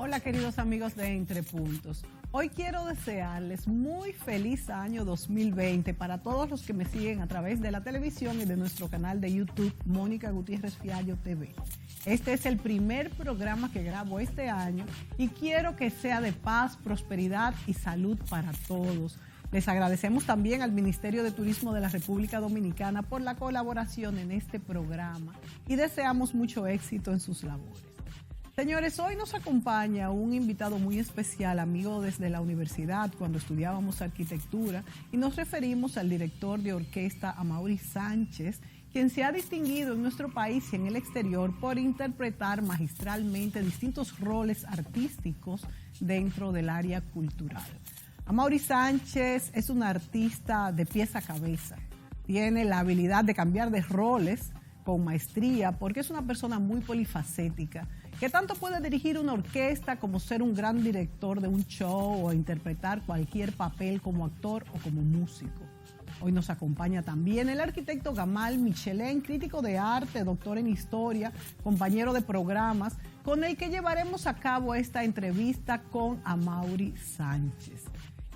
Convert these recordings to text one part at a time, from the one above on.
Hola queridos amigos de Entre Puntos. Hoy quiero desearles muy feliz año 2020 para todos los que me siguen a través de la televisión y de nuestro canal de YouTube, Mónica Gutiérrez Fiallo TV. Este es el primer programa que grabo este año y quiero que sea de paz, prosperidad y salud para todos. Les agradecemos también al Ministerio de Turismo de la República Dominicana por la colaboración en este programa y deseamos mucho éxito en sus labores. Señores, hoy nos acompaña un invitado muy especial, amigo desde la universidad cuando estudiábamos arquitectura, y nos referimos al director de orquesta Amaury Sánchez, quien se ha distinguido en nuestro país y en el exterior por interpretar magistralmente distintos roles artísticos dentro del área cultural. Amaury Sánchez es un artista de pies a cabeza, tiene la habilidad de cambiar de roles con maestría porque es una persona muy polifacética, que tanto puede dirigir una orquesta como ser un gran director de un show o interpretar cualquier papel como actor o como músico. Hoy nos acompaña también el arquitecto Gamal Michelén, crítico de arte, doctor en historia, compañero de programas, con el que llevaremos a cabo esta entrevista con Amaury Sánchez.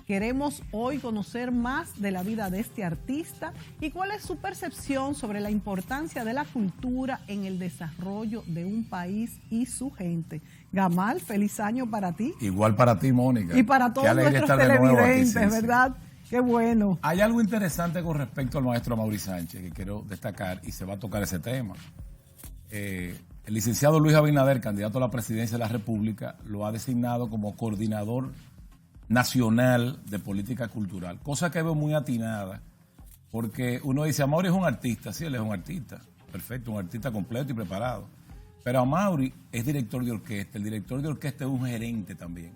Queremos hoy conocer más de la vida de este artista y cuál es su percepción sobre la importancia de la cultura en el desarrollo de un país y su gente. Gamal, feliz año para ti. Igual para ti, Mónica. Y para todos nuestros televidentes, ¿verdad? Qué bueno. Hay algo interesante con respecto al maestro Amaury Sánchez que quiero destacar y se va a tocar ese tema. El licenciado Luis Abinader, candidato a la presidencia de la República, lo ha designado como coordinador nacional de política cultural, cosa que veo muy atinada, porque uno dice, Amaury es un artista, sí, él es un artista, perfecto, un artista completo y preparado, pero Amaury es director de orquesta, el director de orquesta es un gerente también,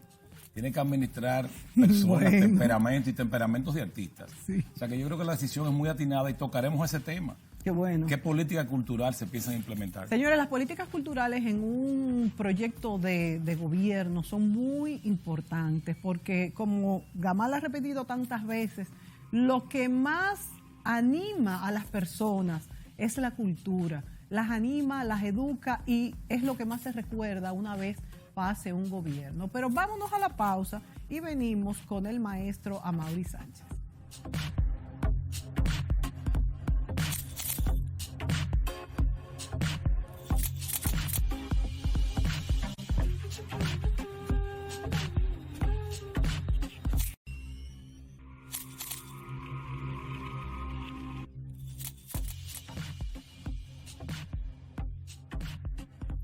tiene que administrar personas, temperamentos de artistas, sí. O sea que yo creo que la decisión es muy atinada y tocaremos ese tema. Qué bueno. ¿Qué política cultural se piensa implementar? Señores, las políticas culturales en un proyecto de gobierno son muy importantes porque, como Gamal ha repetido tantas veces, lo que más anima a las personas es la cultura. Las anima, las educa y es lo que más se recuerda una vez pase un gobierno. Pero vámonos a la pausa y venimos con el maestro Amaury Sánchez.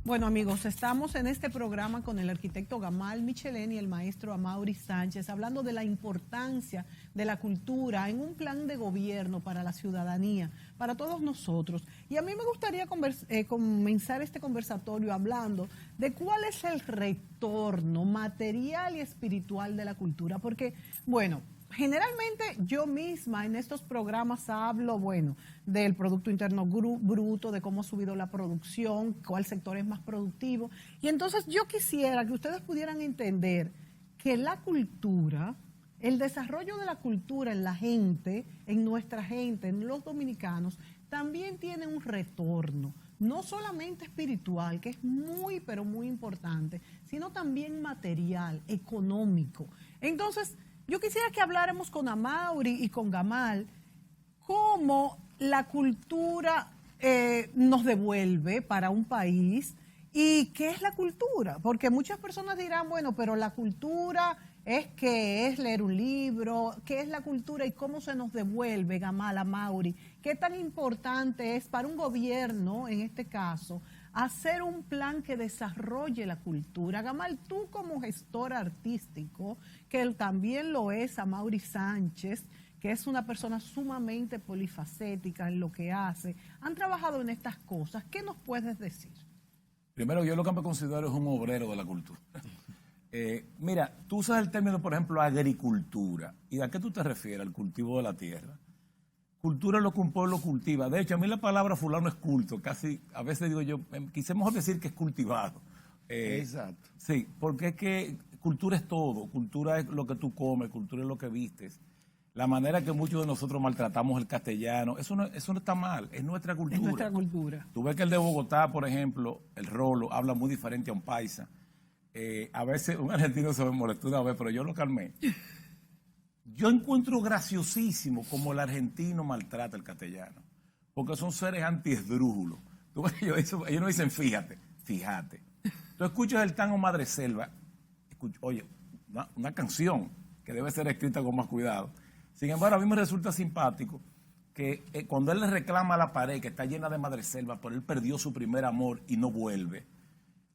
Bueno, amigos, estamos en este programa con el arquitecto Gamal Michelén y el maestro Amaury Sánchez, hablando de la importancia de la cultura en un plan de gobierno para la ciudadanía, para todos nosotros. Y a mí me gustaría comenzar este conversatorio hablando de cuál es el retorno material y espiritual de la cultura, porque, bueno, generalmente yo misma en estos programas hablo, bueno, del Producto Interno Bruto, de cómo ha subido la producción, cuál sector es más productivo. Y entonces yo quisiera que ustedes pudieran entender que la cultura, el desarrollo de la cultura en la gente, en nuestra gente, en los dominicanos, también tiene un retorno, no solamente espiritual, que es muy, pero muy importante, sino también material, económico. Entonces, yo quisiera que habláramos con Amaury y con Gamal cómo la cultura nos devuelve para un país y qué es la cultura. Porque muchas personas dirán, bueno, pero la cultura es leer un libro. ¿Qué es la cultura y cómo se nos devuelve, Gamal, Amaury? ¿Qué tan importante es para un gobierno, en este caso, hacer un plan que desarrolle la cultura? Gamal, tú como gestor artístico, que él también lo es, Amaury Sánchez, que es una persona sumamente polifacética en lo que hace, han trabajado en estas cosas. ¿Qué nos puedes decir? Primero, yo lo que me considero es un obrero de la cultura. Mira, tú usas el término, por ejemplo, agricultura. ¿Y a qué tú te refieres? Al cultivo de la tierra. Cultura es lo que un pueblo cultiva. De hecho, a mí la palabra fulano es culto. Casi, a veces digo yo, quisiéramos decir que es cultivado. Exacto. Sí, porque es que cultura es todo. Cultura es lo que tú comes, cultura es lo que vistes. La manera que muchos de nosotros maltratamos el castellano, eso no está mal, es nuestra cultura. Es nuestra cultura. Tú ves que el de Bogotá, por ejemplo, el rolo, habla muy diferente a un paisa. A veces un argentino se me molestó una vez, pero yo lo calmé. Yo encuentro graciosísimo como el argentino maltrata al castellano, porque son seres antiesdrújulos. Ellos no dicen fíjate, fíjate. Tú escuchas el tango Madreselva, oye, una canción que debe ser escrita con más cuidado. Sin embargo, a mí me resulta simpático que cuando él le reclama a la pared que está llena de madreselva, pero él perdió su primer amor y no vuelve,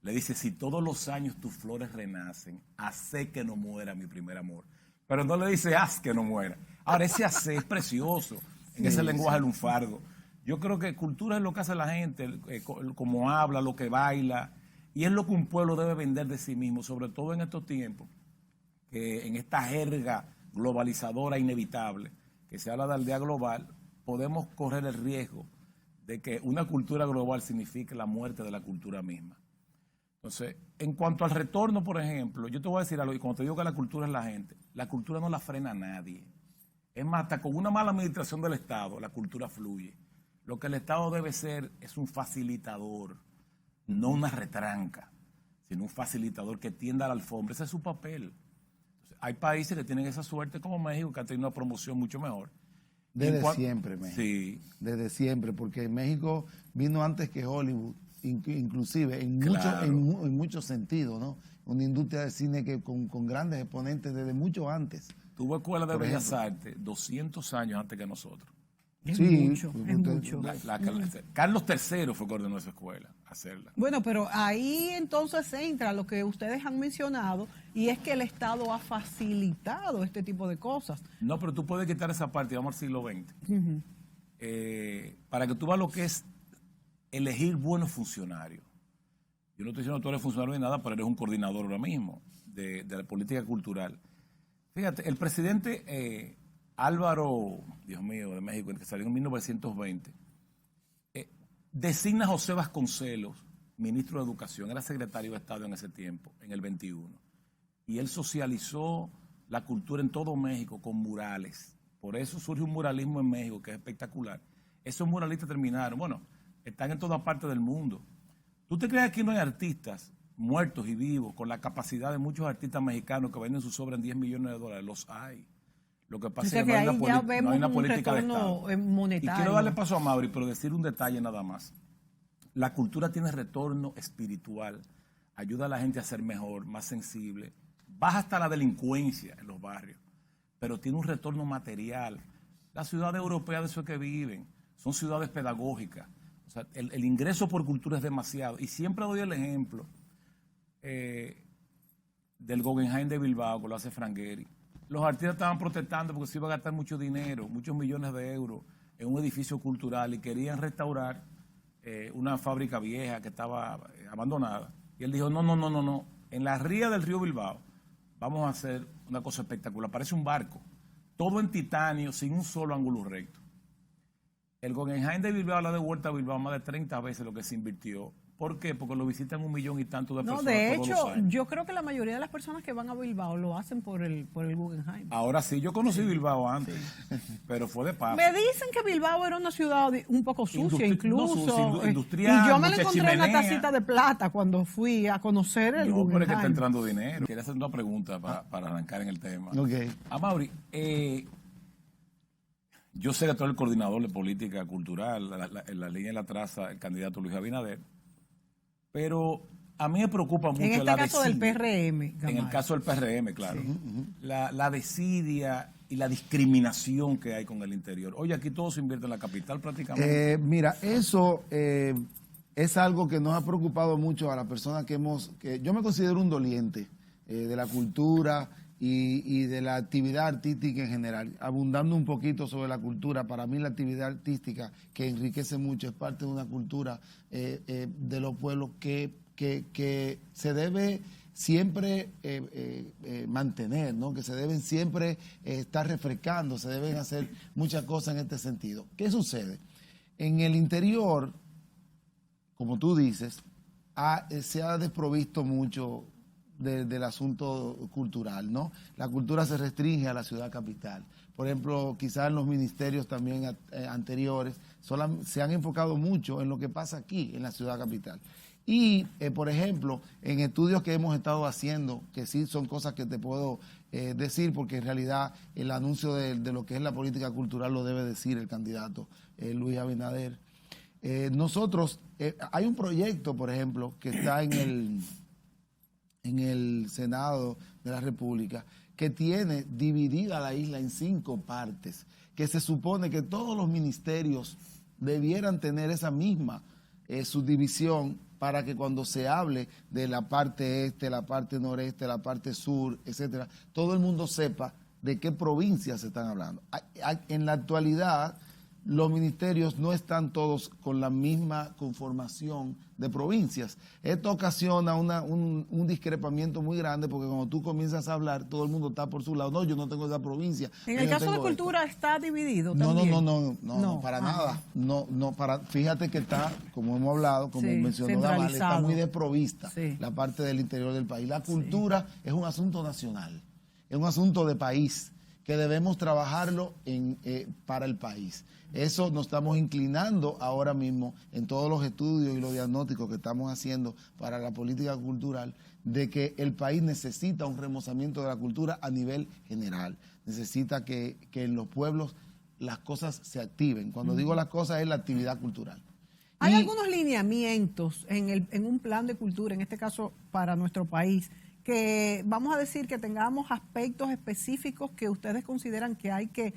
le dice, si todos los años tus flores renacen, hacé que no muera mi primer amor. Pero no le dice, haz que no muera. Ahora, ese hacé es precioso, en ese lenguaje lunfardo. Yo creo que cultura es lo que hace la gente, como habla, lo que baila, y es lo que un pueblo debe vender de sí mismo, sobre todo en estos tiempos, que en esta jerga globalizadora inevitable, que se habla de aldea global, podemos correr el riesgo de que una cultura global signifique la muerte de la cultura misma. Entonces, en cuanto al retorno, por ejemplo, yo te voy a decir algo, y cuando te digo que la cultura es la gente, la cultura no la frena a nadie. Es más, hasta con una mala administración del Estado, la cultura fluye. Lo que el Estado debe ser es un facilitador, no una retranca, sino un facilitador que tienda a la alfombra. Ese es su papel. Entonces, hay países que tienen esa suerte, como México, que ha tenido una promoción mucho mejor. Desde siempre, México. Sí. Desde siempre, porque México vino antes que Hollywood, inclusive en, Claro. en muchos sentidos, ¿no? Una industria de cine que con grandes exponentes desde mucho antes. Tuvo escuela de Por Bellas ejemplo. Artes 200 años antes que nosotros. Es Sí, mucho, porque es usted- mucho. Carlos III fue que ordenó esa escuela, hacerla. Bueno, pero ahí entonces entra lo que ustedes han mencionado y es que el Estado ha facilitado este tipo de cosas. No, pero tú puedes quitar esa parte, vamos al siglo XX. Para que tú veas lo que es elegir buenos funcionarios. Yo no estoy diciendo que tú eres funcionario ni nada, pero eres un coordinador ahora mismo de la política cultural. Fíjate, el presidente Álvaro, Dios mío, de México, que salió en 1920, designa a José Vasconcelos, ministro de Educación, era secretario de Estado en ese tiempo, en el 21. Y él socializó la cultura en todo México con murales. Por eso surge un muralismo en México que es espectacular. Esos muralistas terminaron, bueno, están en toda parte del mundo. ¿Tú te crees que aquí no hay artistas muertos y vivos con la capacidad de muchos artistas mexicanos que venden sus obras en $10 millones? Los hay. Lo que pasa O sea es que que no hay ahí ya no vemos hay una un política de retorno Estado. monetario. Y quiero darle paso a Mauri, pero decir un detalle nada más. La cultura tiene retorno espiritual, ayuda a la gente a ser mejor, más sensible, baja hasta la delincuencia en los barrios, pero tiene un retorno material. Las ciudades europeas de eso es que viven, son ciudades pedagógicas. O sea, el ingreso por cultura es demasiado. Y siempre doy el ejemplo del Guggenheim de Bilbao, que lo hace Frank Gehry. Los artistas estaban protestando porque se iba a gastar mucho dinero, muchos millones de euros en un edificio cultural y querían restaurar una fábrica vieja que estaba abandonada. Y él dijo, no. En la ría del río Bilbao vamos a hacer una cosa espectacular. Parece un barco, todo en titanio, sin un solo ángulo recto. El Guggenheim de Bilbao le ha devuelto a Bilbao más de 30 veces lo que se invirtió. ¿Por qué? Porque lo visitan 1 millón y tanto de No, personas de todos hecho, los años. yo creo que la mayoría de las personas que van a Bilbao lo hacen por el Guggenheim. Ahora sí, yo conocí Bilbao antes, pero fue de paso. Me dicen que Bilbao era una ciudad un poco sucia, incluso. no sucia, industrial, y yo me la mucha encontré en una chimenea. tacita de plata cuando fui a conocer el No, pero es que está Guggenheim. entrando dinero. Quería hacer una pregunta para arrancar en el tema. Ok. A Mauri, yo sé que tú eres el coordinador de política cultural, en la línea la traza el candidato Luis Abinader, pero a mí me preocupa mucho En este la caso del desidia. PRM. En Gamal. el caso del PRM, claro. La desidia y la discriminación que hay con el interior. Oye, aquí todo se invierte en la capital prácticamente. Mira, eso es algo que nos ha preocupado mucho a las personas que yo me considero un doliente de la cultura y de la actividad artística en general. Abundando un poquito sobre la cultura, para mí la actividad artística que enriquece mucho es parte de una cultura de los pueblos que se debe siempre mantener, ¿no? Que se deben siempre estar refrescando, se deben hacer muchas cosas en este sentido. ¿Qué sucede? En el interior, como tú dices, se ha desprovisto mucho del asunto cultural, ¿no? La cultura se restringe a la ciudad capital. Por ejemplo, quizás en los ministerios también anteriores se han enfocado mucho en lo que pasa aquí, en la ciudad capital. Y, por ejemplo, en estudios que hemos estado haciendo, que sí son cosas que te puedo decir, porque en realidad el anuncio de lo que es la política cultural lo debe decir el candidato Luis Abinader. Nosotros, hay un proyecto, por ejemplo, que está en el Senado de la República, que tiene dividida la isla en 5 partes, que se supone que todos los ministerios debieran tener esa misma subdivisión para que cuando se hable de la parte este, la parte noreste, la parte sur, etcétera, todo el mundo sepa de qué provincias se están hablando. En la actualidad, los ministerios no están todos con la misma conformación de provincias. Esto ocasiona un discrepamiento muy grande, porque cuando tú comienzas a hablar, todo el mundo está por su lado. No, yo no tengo esa provincia. En el caso de cultura está dividido no, también. No, para nada. Fíjate que está, como hemos hablado, como mencionó Damal, está muy desprovista la parte del interior del país. La cultura es un asunto nacional, es un asunto de país, que debemos trabajarlo para el país. Eso nos estamos inclinando ahora mismo en todos los estudios y los diagnósticos que estamos haciendo para la política cultural, de que el país necesita un remozamiento de la cultura a nivel general. Necesita que en los pueblos las cosas se activen. Cuando digo las cosas es la actividad cultural. Hay algunos lineamientos en un plan de cultura, en este caso para nuestro país, que vamos a decir que tengamos aspectos específicos que ustedes consideran que hay que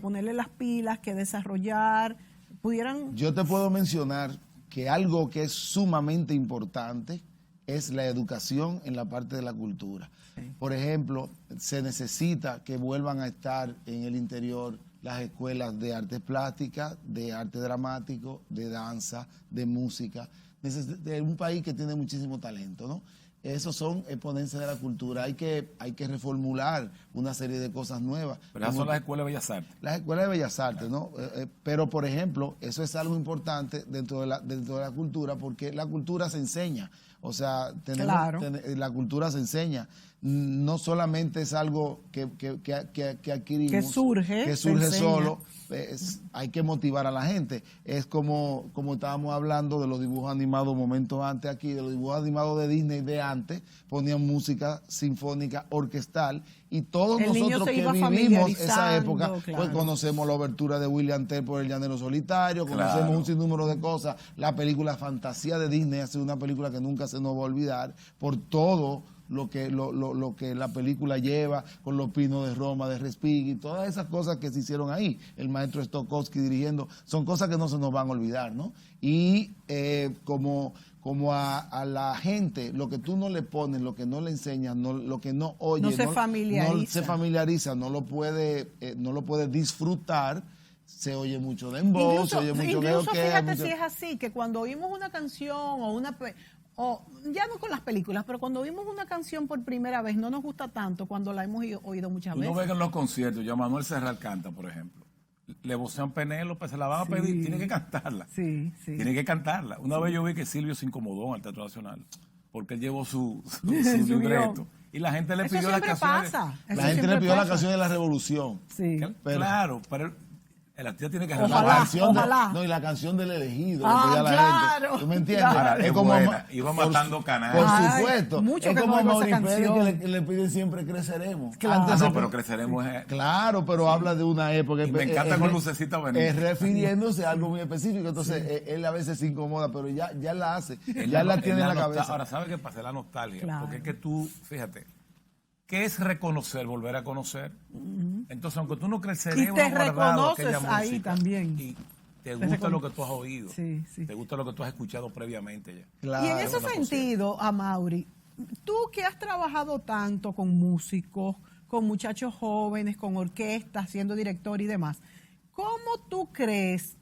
ponerle las pilas, que desarrollar, pudieran... Yo te puedo mencionar que algo que es sumamente importante es la educación en la parte de la cultura. Sí. Por ejemplo, se necesita que vuelvan a estar en el interior las escuelas de artes plásticas, de arte dramático, de danza, de música, de un país que tiene muchísimo talento, ¿no? Esos son exponencias de la cultura. Hay que reformular una serie de cosas nuevas. Pero esas son las escuelas de Bellas Artes. Las escuelas de Bellas Artes, ¿no? Pero, por ejemplo, eso es algo importante dentro de la cultura, porque la cultura se enseña. O sea, la cultura se enseña. No solamente es algo que adquirimos. Que surge solo. Hay que motivar a la gente. Es como estábamos hablando de los dibujos animados momentos antes aquí, de los dibujos animados de Disney de antes, ponían música sinfónica, orquestal, y todos nosotros que vivimos esa época, pues conocemos la obertura de William Tell por El Llanero Solitario, conocemos un sinnúmero de cosas. La película Fantasía de Disney ha sido una película que nunca se nos va a olvidar por todo lo que la película lleva, con Los Pinos de Roma, de Respighi, todas esas cosas que se hicieron ahí, el maestro Stokowski dirigiendo, son cosas que no se nos van a olvidar, ¿no? Y como a la gente, lo que tú no le pones, lo que no le enseñas, lo que no oye, no se familiariza, no lo puede disfrutar, se oye mucho dembow, se oye mucho incluso fíjate si es así, que cuando oímos una canción o ya no con las películas, pero cuando oímos una canción por primera vez no nos gusta tanto cuando la hemos oído muchas veces. Uno ve en los conciertos, ya Manuel Serrat canta, por ejemplo. Le vocean Penélope, se la van a pedir, tiene que cantarla. Sí. Tiene que cantarla. Una vez yo vi que Silvio se incomodó al Teatro Nacional porque él llevó su libreto. Y la gente le pidió la canción. La gente le pidió la canción de la Revolución. Sí. Claro, pero el artista tiene que arreglar la canción. Y la canción del elegido. Claro. Gente. ¿Tú me entiendes? Claro, es como iba matando canales. Por supuesto. Es como Mauri Pérez que le piden siempre Creceremos. Claro. Pero Creceremos es... Claro, pero habla de una época. Y me encanta con Lucecita Benítez. Es refiriéndose a algo muy específico. Entonces, él a veces se incomoda, pero ya la hace. Ya la tiene en la cabeza. Ahora, ¿sabes qué pasa? La nostalgia. Porque es que tú, fíjate, ¿qué es reconocer, volver a conocer? Entonces, aunque tú no creceremos, y te reconoces ahí música, también. Y te gusta lo que tú has oído. Sí. Te gusta lo que tú has escuchado previamente ya. Claro. Y en ese sentido, Amaury, tú que has trabajado tanto con músicos, con muchachos jóvenes, con orquestas, siendo director y demás, ¿cómo tú crees,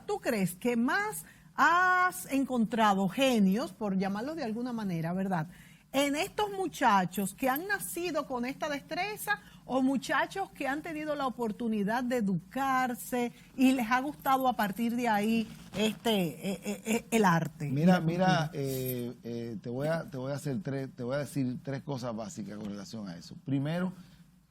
tú crees que más has encontrado genios, por llamarlos de alguna manera, ¿verdad?, en estos muchachos que han nacido con esta destreza o muchachos que han tenido la oportunidad de educarse y les ha gustado a partir de ahí el arte? Mira, te voy a decir 3 cosas básicas con relación a eso. Primero,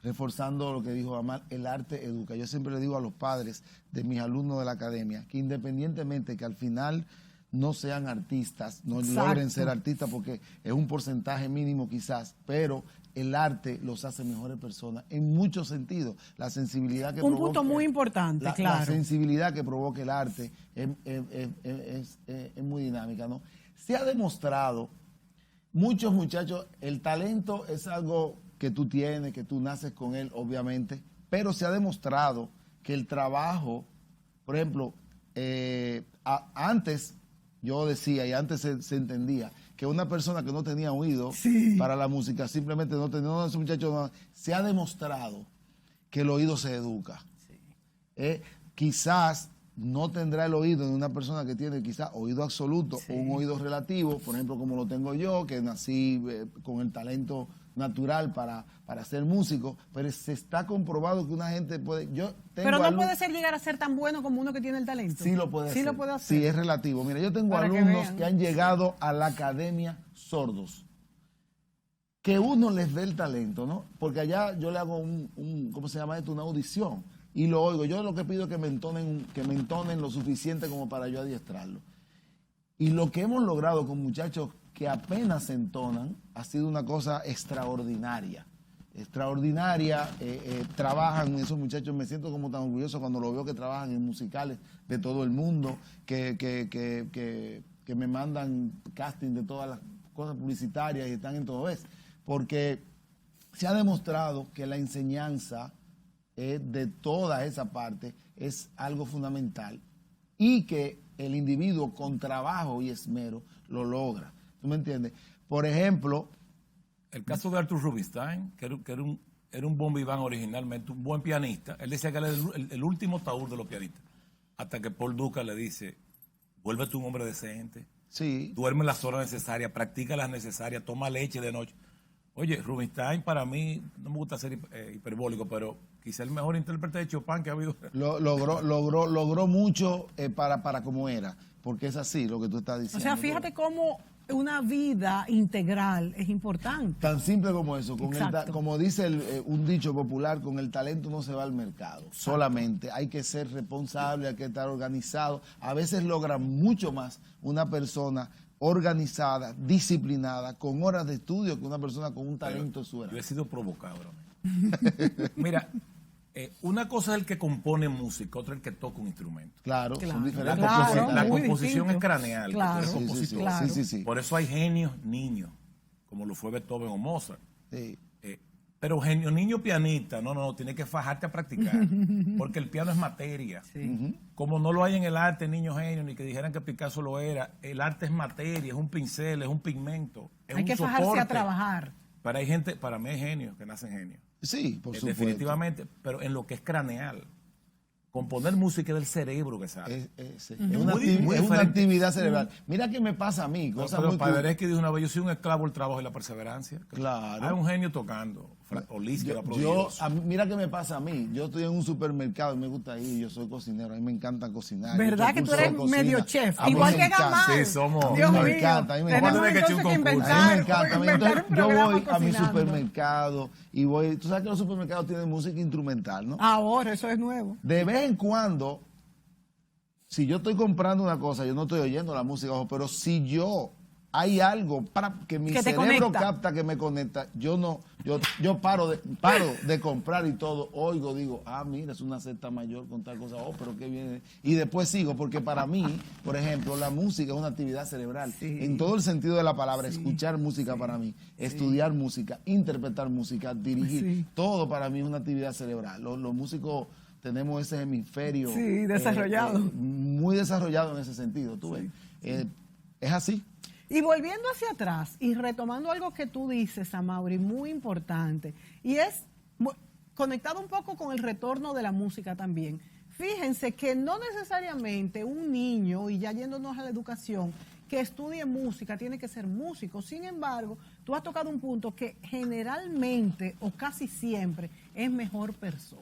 reforzando lo que dijo Amal, el arte educa. Yo siempre le digo a los padres de mis alumnos de la academia que independientemente que al final no sean artistas, no Exacto. logren ser artistas porque es un porcentaje mínimo quizás, pero el arte los hace mejores personas en muchos sentidos. La sensibilidad que Un punto muy importante, la claro. sensibilidad que provoca el arte es muy dinámica, ¿no? Se ha demostrado, muchos muchachos, el talento es algo que tú tienes, que tú naces con él, obviamente, pero se ha demostrado que el trabajo, por ejemplo, antes yo decía y antes se entendía que una persona que no tenía oído para la música simplemente no tenía, no, ese muchacho no, se ha demostrado que el oído se educa. Quizás no tendrá el oído de una persona que tiene quizás oído absoluto o un oído relativo, por ejemplo como lo tengo yo, que nací con el talento natural para ser músico, pero se está comprobado que una gente puede... Pero no puede ser llegar a ser tan bueno como uno que tiene el talento. Sí lo puede hacer. Sí lo puede hacer. Sí, es relativo. Mira, yo tengo Para que alumnos vean. que han llegado a la academia sordos, que uno les ve el talento, ¿no? Porque allá yo le hago ¿cómo se llama esto? Una audición y lo oigo. Yo lo que pido es que me entonen lo suficiente como para yo adiestrarlo. Y lo que hemos logrado con muchachos que apenas se entonan ha sido una cosa extraordinaria. Extraordinaria, trabajan esos muchachos, me siento como tan orgulloso cuando lo veo que trabajan en musicales de todo el mundo, que me mandan casting de todas las cosas publicitarias y están en todo eso, porque se ha demostrado que la enseñanza de toda esa parte es algo fundamental y que el individuo con trabajo y esmero lo logra. ¿Tú me entiendes? Por ejemplo, el caso de Arthur Rubinstein, que era un bon vivant originalmente, un buen pianista. Él decía que era el último taur de los pianistas. Hasta que Paul Duca le dice, vuélvete un hombre decente, sí, duerme las horas necesarias, practica las necesarias, toma leche de noche. Oye, Rubinstein para mí, no me gusta ser hiperbólico, pero quizá el mejor intérprete de Chopin que ha habido. Logró mucho para como era, porque es así lo que tú estás diciendo. O sea, fíjate cómo una vida integral es importante. Tan simple como eso. Como dice un dicho popular, con el talento no se va al mercado. Exacto. Solamente hay que ser responsable, hay que estar organizado. A veces logra mucho más una persona organizada, disciplinada, con horas de estudio, que una persona con un talento suera. Yo he sido provocado. Mira, una cosa es el que compone música, otra es el que toca un instrumento. Claro, son diferentes. La composición es craneal. Claro, sí. Por eso hay genios niños, como lo fue Beethoven o Mozart. Sí. Pero genio niño pianista, no, tienes que fajarte a practicar, porque el piano es materia. Sí. Como no lo hay en el arte, niño genio, ni que dijeran que Picasso lo era, el arte es materia, es un pincel, es un pigmento, es hay un que soporte. fajarse a trabajar. Pero hay gente, para mí hay genios que nacen genios. Sí, por supuesto. Definitivamente, pero en lo que es craneal. Componer música es del cerebro que sale. Es una actividad cerebral. Mira qué me pasa a mí. Pero Paderewski dijo una vez, yo soy un esclavo del trabajo y la perseverancia. Claro. Hay un genio tocando. Mira qué me pasa a mí. Yo estoy en un supermercado y me gusta ir. Yo soy cocinero. A mí me encanta cocinar. ¿Verdad que tú eres medio chef? Igual que Gamal. Sí, somos. Dios mío. Me encanta. A mí me encanta. Entonces, yo voy a mi supermercado y voy. Tú sabes que los supermercados tienen música instrumental, ¿no? Ahora, eso es nuevo. De vez en cuando, si yo estoy comprando una cosa, yo no estoy oyendo la música, pero si hay algo para que mi cerebro capta que me conecta, yo paro de comprar y todo, oigo, digo, mira, es una cesta mayor con tal cosa, pero qué viene. Y después sigo, porque para mí, por ejemplo, la música es una actividad cerebral, en todo el sentido de la palabra, escuchar música para mí, estudiar música, interpretar música, dirigir, todo para mí es una actividad cerebral. Los músicos tenemos ese hemisferio desarrollado. Muy desarrollado en ese sentido, tú ves. Es así. Y volviendo hacia atrás y retomando algo que tú dices, Amaury, muy importante, y es conectado un poco con el retorno de la música también. Fíjense que no necesariamente un niño, y ya yéndonos a la educación, que estudie música tiene que ser músico. Sin embargo, tú has tocado un punto que generalmente o casi siempre es mejor persona.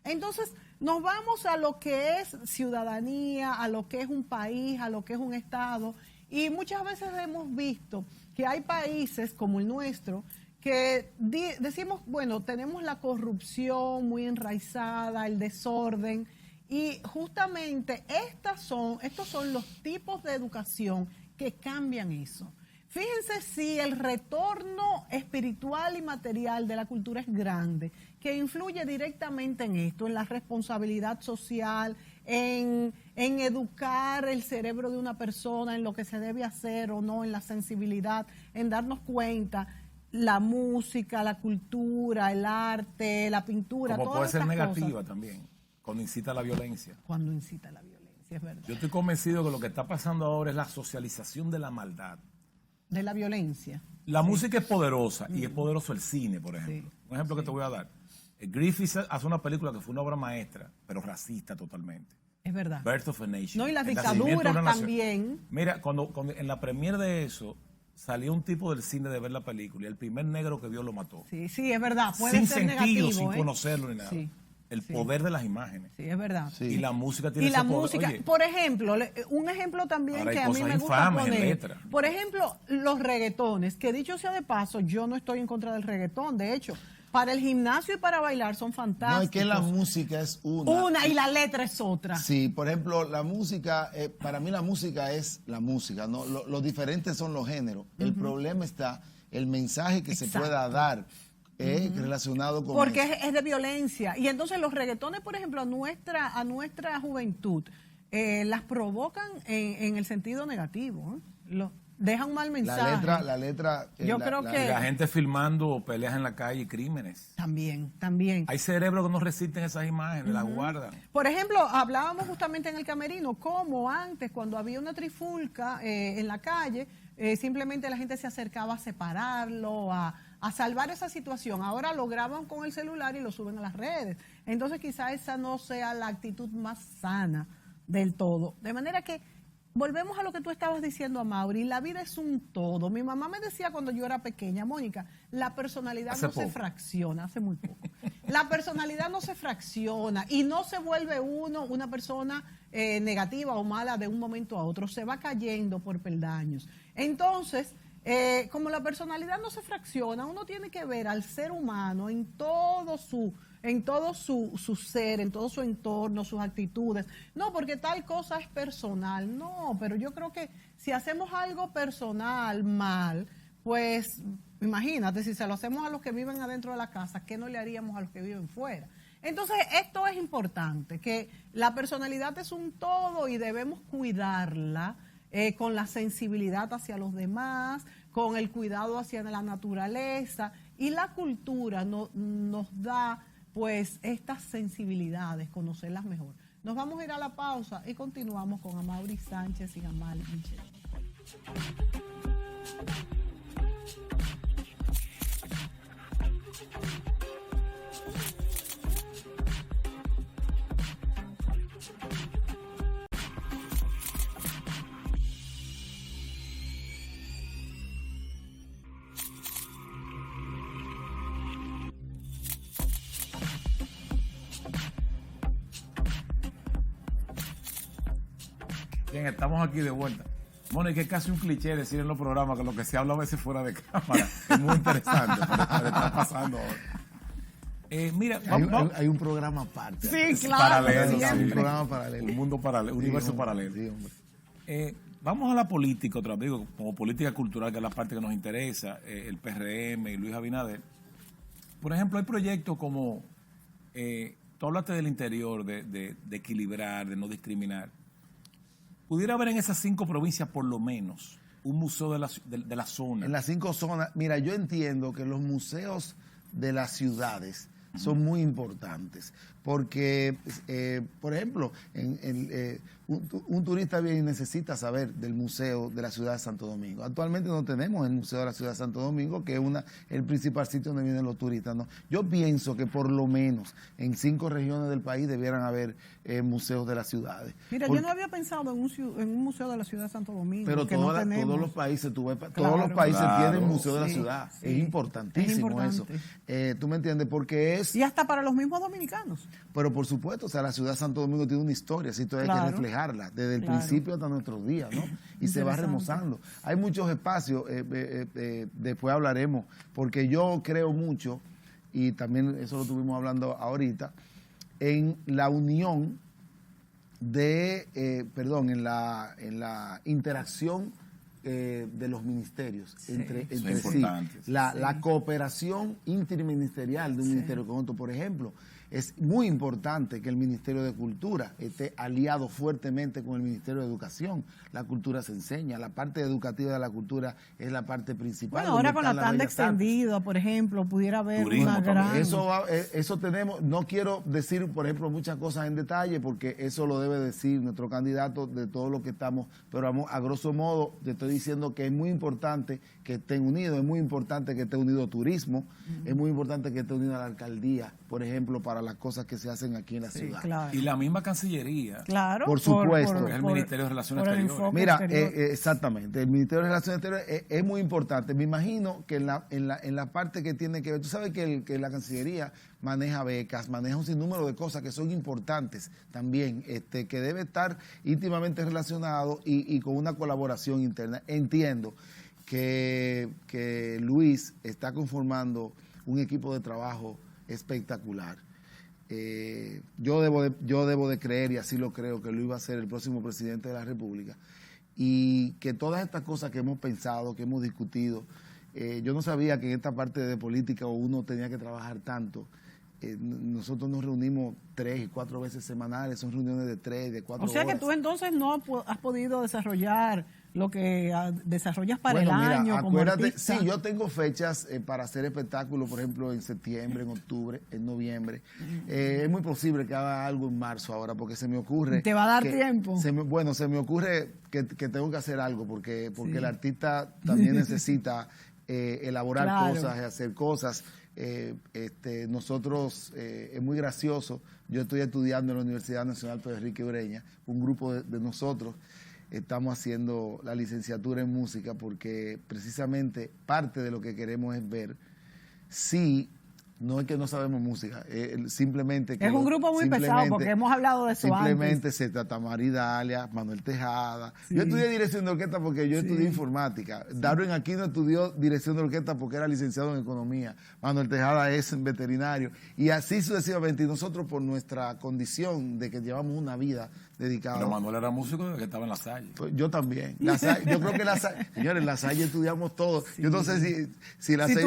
Entonces, nos vamos a lo que es ciudadanía, a lo que es un país, a lo que es un estado. Y muchas veces hemos visto que hay países como el nuestro que decimos, bueno, tenemos la corrupción muy enraizada, el desorden, Y justamente estos son los tipos de educación que cambian eso. Fíjense si el retorno espiritual y material de la cultura es grande, que influye directamente en esto, en la responsabilidad social, en educar el cerebro de una persona, en lo que se debe hacer o no, en la sensibilidad, en darnos cuenta, la música, la cultura, el arte, la pintura, como todas puede ser estas negativa cosas. también, cuando incita a la violencia. Cuando incita a la violencia, es verdad. Yo estoy convencido que lo que está pasando ahora es la socialización de la maldad. De la violencia. La música es poderosa y es poderoso el cine, por ejemplo. Sí. Un ejemplo que te voy a dar. Griffith hace una película que fue una obra maestra, pero racista totalmente. Es verdad. Birth of a Nation. No, y las El nacimiento de dictaduras una nación. también. Mira, cuando en la premier de eso, salió un tipo del cine de ver la película y el primer negro que vio lo mató. Sí, sí, es verdad. Puede Sin ser sentido, negativo, sin conocerlo ni nada. Sí. El Sí. poder de las imágenes. Sí, es verdad. Sí. Y la música tiene Y la ese poder. música, Oye, por ejemplo, un ejemplo también ahora hay que a mí cosas me gusta infames en poner, letra. por ejemplo, los reggaetones, que dicho sea de paso, yo no estoy en contra del reggaetón, de hecho, para el gimnasio y para bailar son fantásticos. No, es que la música es una. Y la letra es otra. Sí, por ejemplo, la música, para mí la música es la música, ¿no? Lo diferentes son los géneros. El problema está el mensaje que se Exacto. pueda dar relacionado con Porque eso. es de violencia. Y entonces los reggaetones, por ejemplo, a nuestra juventud, las provocan en el sentido negativo. Dejan un mal mensaje. La letra. Yo creo que- la gente filmando peleas en la calle y crímenes. También. Hay cerebros que no resisten esas imágenes, las guardan. Por ejemplo, hablábamos justamente en el camerino cómo antes, cuando había una trifulca en la calle, simplemente la gente se acercaba a separarlo, a salvar esa situación. Ahora lo graban con el celular y lo suben a las redes. Entonces quizá esa no sea la actitud más sana del todo. De manera que volvemos a lo que tú estabas diciendo, Amaury, la vida es un todo. Mi mamá me decía cuando yo era pequeña, Mónica, la personalidad Hace no se poco. fracciona, hace muy poco. La personalidad no se fracciona y no se vuelve uno una persona negativa o mala de un momento a otro, se va cayendo por peldaños. Entonces, como la personalidad no se fracciona, uno tiene que ver al ser humano en todo su ser, en todo su entorno, sus actitudes. No, porque tal cosa es personal. No, pero yo creo que si hacemos algo personal mal, pues imagínate, si se lo hacemos a los que viven adentro de la casa, ¿qué no le haríamos a los que viven fuera? Entonces, esto es importante, que la personalidad es un todo y debemos cuidarla con la sensibilidad hacia los demás, con el cuidado hacia la naturaleza, y la cultura nos da pues estas sensibilidades, conocerlas mejor. Nos vamos a ir a la pausa y continuamos con Amaury Sánchez y Gamal Michel. Bien, estamos aquí de vuelta. Bueno, y que es casi un cliché decir en los programas que lo que se habla a veces fuera de cámara es muy interesante, pero está pasando ahora. Mira, Hay un programa aparte. Sí, claro. paralelo, siempre. Un programa paralelo. un mundo paralelo, un universo Sí, hombre, paralelo. sí, hombre. Vamos a la política otra vez, digo, como política cultural, que es la parte que nos interesa, el PRM y Luis Abinader. Por ejemplo, hay proyectos como, tú hablaste del interior, de equilibrar, de no discriminar. Pudiera haber en esas 5 provincias, por lo menos, un museo de la zona. En las 5 zonas, mira, yo entiendo que los museos de las ciudades son muy importantes, porque, por ejemplo, un turista viene y necesita saber del Museo de la Ciudad de Santo Domingo. Actualmente no tenemos el Museo de la Ciudad de Santo Domingo, que es el principal sitio donde vienen los turistas, ¿no? Yo pienso que por lo menos en 5 regiones del país debieran haber museos de las ciudades. Mira, yo no había pensado en un museo de la ciudad de Santo Domingo. Pero que todos los países, todos los países tienen museo de la ciudad. Sí, es importantísimo es eso. importante. ¿Tú me entiendes? Porque es... Y hasta para los mismos dominicanos. Pero por supuesto, o sea, la ciudad de Santo Domingo tiene una historia, así hay que reflejarla desde el principio hasta nuestros días, ¿no? Y se va remozando. Hay muchos espacios, después hablaremos, porque yo creo mucho, y también eso lo estuvimos hablando ahorita, en la unión en la interacción de los ministerios entre sí. La cooperación interministerial de un ministerio con otro, por ejemplo. Es muy importante que el Ministerio de Cultura esté aliado fuertemente con el Ministerio de Educación. La cultura se enseña, la parte educativa de la cultura es la parte principal. Bueno, ahora con la tanda extendida, por ejemplo, pudiera haber una gran... Eso tenemos, no quiero decir, por ejemplo, muchas cosas en detalle, porque eso lo debe decir nuestro candidato de todo lo que estamos, pero a grosso modo te estoy diciendo que es muy importante que estén unidos, es muy importante que esté unido turismo, es muy importante que esté unida la alcaldía, por ejemplo, para las cosas que se hacen aquí en la ciudad. Claro. Y la misma Cancillería. Claro. Por supuesto. Es el Ministerio de Relaciones Exteriores. Mira, exactamente, el Ministerio de Relaciones Exteriores es muy importante. Me imagino que en la parte que tiene que ver, tú sabes que la Cancillería maneja becas, maneja un sinnúmero de cosas que son importantes también, que debe estar íntimamente relacionado y con una colaboración interna. Entiendo que Luis está conformando un equipo de trabajo espectacular. Yo debo de creer, y así lo creo, que Luis va a ser el próximo presidente de la República, y que todas estas cosas que hemos pensado, que hemos discutido, yo no sabía que en esta parte de política uno tenía que trabajar tanto. Nosotros nos reunimos 3 y 4 veces semanales, son reuniones de 3, de 4 horas. O sea que tú entonces no has podido desarrollar lo que desarrollas para el año como artista. Sí, yo tengo fechas para hacer espectáculos, por ejemplo, en septiembre, en octubre, en noviembre. Es muy posible que haga algo en marzo ahora, porque se me ocurre... ¿Te va a dar tiempo? Se me ocurre que tengo que hacer algo, porque el artista también necesita elaborar cosas, hacer cosas. Nosotros, es muy gracioso, yo estoy estudiando en la Universidad Nacional Pedro Enrique Ureña, un grupo de nosotros estamos haciendo la licenciatura en música porque precisamente parte de lo que queremos es ver si, no es que no sabemos música, simplemente que... Es un grupo muy pesado porque hemos hablado de eso simplemente antes. Se trata Maridalia, Manuel Tejada. Sí. Yo estudié dirección de orquesta porque yo estudié informática. Darwin Aquino estudió dirección de orquesta porque era licenciado en economía. Manuel Tejada es veterinario. Y así sucesivamente. Y nosotros por nuestra condición de que llevamos una vida dedicada... Pero Manuel era músico desde que estaba en La Salle. Pues yo también. Yo creo que señores, en La Salle estudiamos todos. Sí. Yo no sé si La Salle...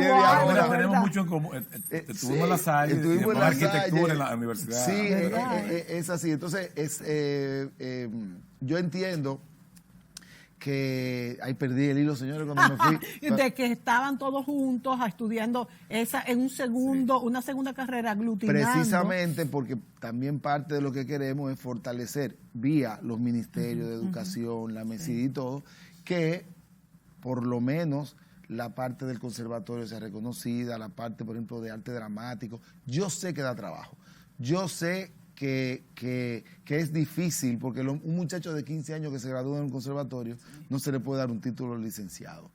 tenemos mucho en común. Estuvimos en La Salle, estuvimos en la arquitectura en la universidad. Sí, es así. Entonces, yo entiendo que... Ahí perdí el hilo, señores, cuando me fui. De que estaban todos juntos estudiando una segunda carrera aglutinando. Precisamente porque también parte de lo que queremos es fortalecer vía los ministerios de educación, la MESID y todo, que por lo menos... la parte del conservatorio sea reconocida, la parte, por ejemplo, de arte dramático. Yo sé que da trabajo. Yo sé que es difícil, porque un muchacho de 15 años que se gradúa en un conservatorio no se le puede dar un título de licenciado.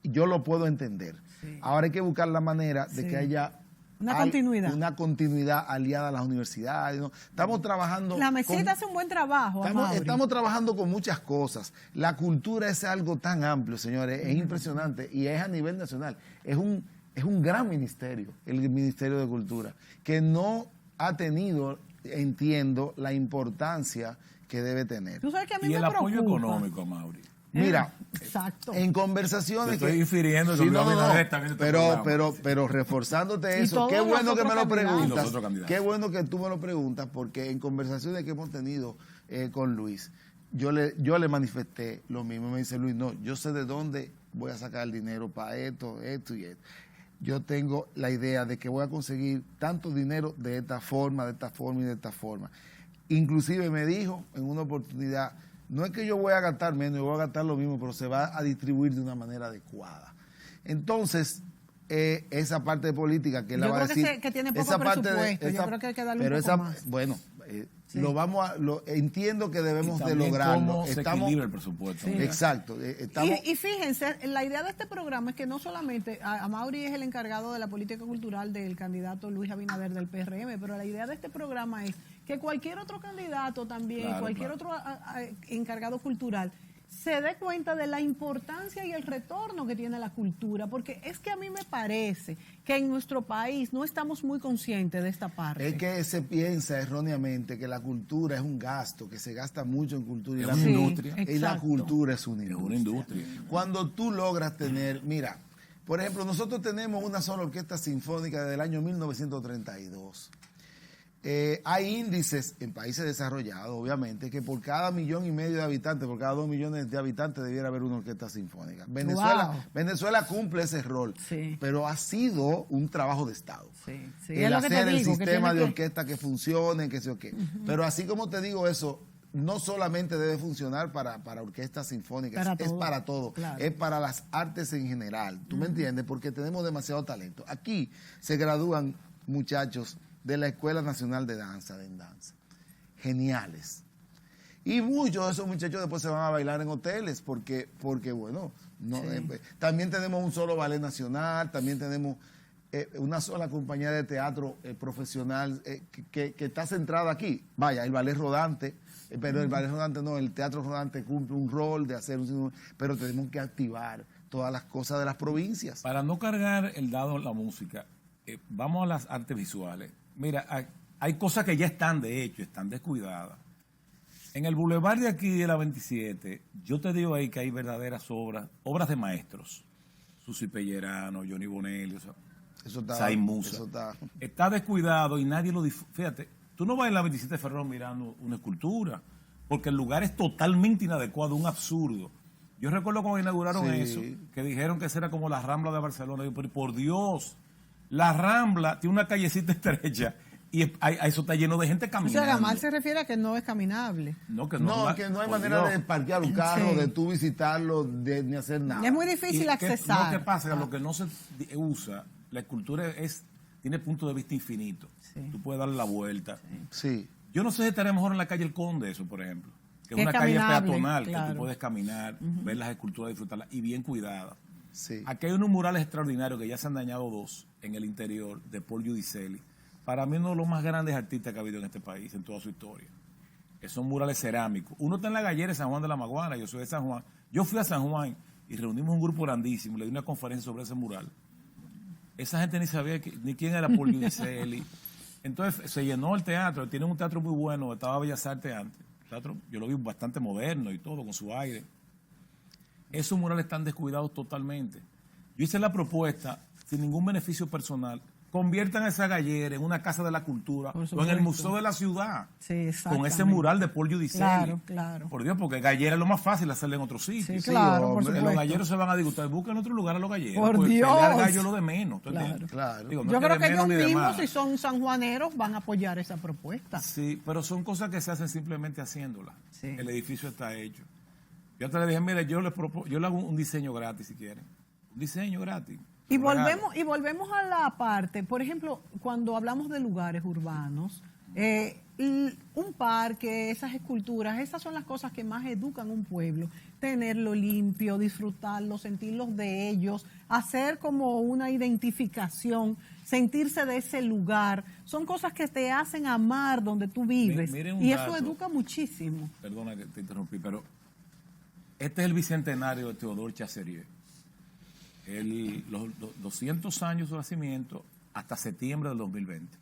Yo lo puedo entender. Sí. Ahora hay que buscar la manera de que haya una continuidad aliada a las universidades, ¿no? Estamos trabajando... La MESID hace un buen trabajo. Estamos trabajando con muchas cosas. La cultura es algo tan amplio, señores, es impresionante y es a nivel nacional. Es un gran ministerio, el Ministerio de Cultura, que no ha tenido, entiendo, la importancia que debe tener. ¿Tú sabes que a mí y me el preocupa? Apoyo económico, Mauri. Mira, exacto. En conversaciones... Te estoy infiriendo pero reforzándote eso, qué bueno que me lo preguntas. Qué bueno que tú me lo preguntas, porque en conversaciones que hemos tenido con Luis, yo le manifesté lo mismo. Me dice Luis, no, yo sé de dónde voy a sacar el dinero para esto y esto. Yo tengo la idea de que voy a conseguir tanto dinero de esta forma y de esta forma. Inclusive me dijo en una oportunidad... No es que yo voy a gastar menos, yo voy a gastar lo mismo, pero se va a distribuir de una manera adecuada. Entonces, esa parte de política que él va a decir... Yo creo que tiene poco presupuesto, yo creo que hay que darle un poco más. Bueno, entiendo que debemos de lograrlo. Cómo se equilibra el presupuesto. Sí. Exacto. Y fíjense, la idea de este programa es que no solamente, Amaury es el encargado de la política cultural del candidato Luis Abinader del PRM, pero la idea de este programa es que cualquier otro candidato también, otro encargado cultural, se dé cuenta de la importancia y el retorno que tiene la cultura, porque es que a mí me parece que en nuestro país no estamos muy conscientes de esta parte. Es que se piensa erróneamente que la cultura es un gasto, que se gasta mucho en cultura. Y Es la una industria. Y la cultura es una Es industria. una industria. Cuando tú logras tener, mira, por ejemplo, nosotros tenemos una sola orquesta sinfónica desde el año 1932. Hay índices en países desarrollados, obviamente, que por cada 1,5 millones de habitantes, por cada 2 millones de habitantes debiera haber una orquesta sinfónica. Venezuela cumple ese rol, Sí. pero ha sido un trabajo de Estado. Sí, sí. El Es lo que te hacer el digo, que sistema tiene de que- orquesta que funcione, que sé yo qué. Pero así como te digo eso, no solamente debe funcionar para orquestas sinfónicas, Para es todo, para todo, claro. es para las artes en general. ¿Tú me entiendes? Porque tenemos demasiado talento. Aquí se gradúan muchachos de la Escuela Nacional de Danza, geniales. Y muchos de esos muchachos después se van a bailar en hoteles porque bueno, no, Sí. también tenemos un solo ballet nacional, también tenemos una sola compañía de teatro profesional que está centrada aquí. Vaya, el ballet rodante, pero el ballet rodante no, el teatro rodante cumple un rol de hacer pero tenemos que activar todas las cosas de las provincias. Para no cargar el dado en la música, vamos a las artes visuales. Mira, hay cosas que ya están, de hecho, están descuidadas. En el bulevar de aquí de la 27, yo te digo ahí que hay verdaderas obras de maestros. Susi Pellerano, Johnny Bonelli, o sea, Eso está, Said Musa. eso está. Está descuidado y nadie lo disfruta. Fíjate, tú no vas en la 27 de Ferrón mirando una escultura, porque el lugar es totalmente inadecuado, un absurdo. Yo recuerdo cuando inauguraron Sí. eso, que dijeron que esa era como la Rambla de Barcelona. Yo, pero por Dios, la Rambla tiene una callecita estrecha y eso está lleno de gente O caminando. sea, Gamal se refiere a que no es caminable. No, que No, que no hay por manera Dios. de parquear un carro, Sí. de tú visitarlo, ni hacer nada. Es muy Y difícil que- accesar. Lo que pasa es que lo que no se usa, la escultura tiene punto de vista infinito. Sí. Tú puedes darle la vuelta. Sí. Yo no sé si estaría mejor en la calle El Conde eso, por ejemplo. Que es Que una es calle caminable, peatonal, que claro. tú puedes caminar, ver las esculturas, disfrutarlas, y bien cuidadas. Sí. Aquí hay unos murales extraordinarios que ya se han dañado 2 en el interior de Paul Giudicelli. Para mí uno de los más grandes artistas que ha habido en este país, en toda su historia. Que son murales cerámicos. Uno está en la gallera de San Juan de la Maguana, yo soy de San Juan. Yo fui a San Juan y reunimos un grupo grandísimo, le di una conferencia sobre ese mural. Esa gente ni sabía ni quién era Paul Giudicelli. Entonces se llenó el teatro, tiene un teatro muy bueno, estaba Bellas Artes antes. Teatro, yo lo vi bastante moderno y todo, con su aire. Esos murales están descuidados totalmente. Yo hice la propuesta, sin ningún beneficio personal, conviertan esa gallera en una casa de la cultura Por o en supuesto. el Museo de la Ciudad. Sí, Con ese exactamente. mural de Paul Giudicelli. Claro, claro. Por Dios, porque gallera es lo más fácil hacerle en otro sitio. Sí, claro, por hombre, Los supuesto. galleros se van a disgustar, buscan otro lugar a los galleros. Por porque Dios. pelear gallo es lo de menos. ¿tú Claro. entiendes? Claro. Digo, no Yo es creo de que menos ellos ni de mismos, más. si son sanjuaneros, van a apoyar esa propuesta. Sí, pero son cosas que se hacen simplemente haciéndolas. Sí. El edificio está hecho. Yo te le dije, mire, yo le hago un diseño gratis si quieren. Un diseño gratis. Y Un regalo. volvemos a la parte, por ejemplo, cuando hablamos de lugares urbanos, un parque, esas esculturas, esas son las cosas que más educan un pueblo. Tenerlo limpio, disfrutarlo, sentirlos de ellos, hacer como una identificación, sentirse de ese lugar. Son cosas que te hacen amar donde tú vives. Miren un Y eso dato. educa muchísimo. Perdona que te interrumpí, pero este es el bicentenario de Teodor Chasserier. Los 200 años de su nacimiento hasta septiembre del 2020.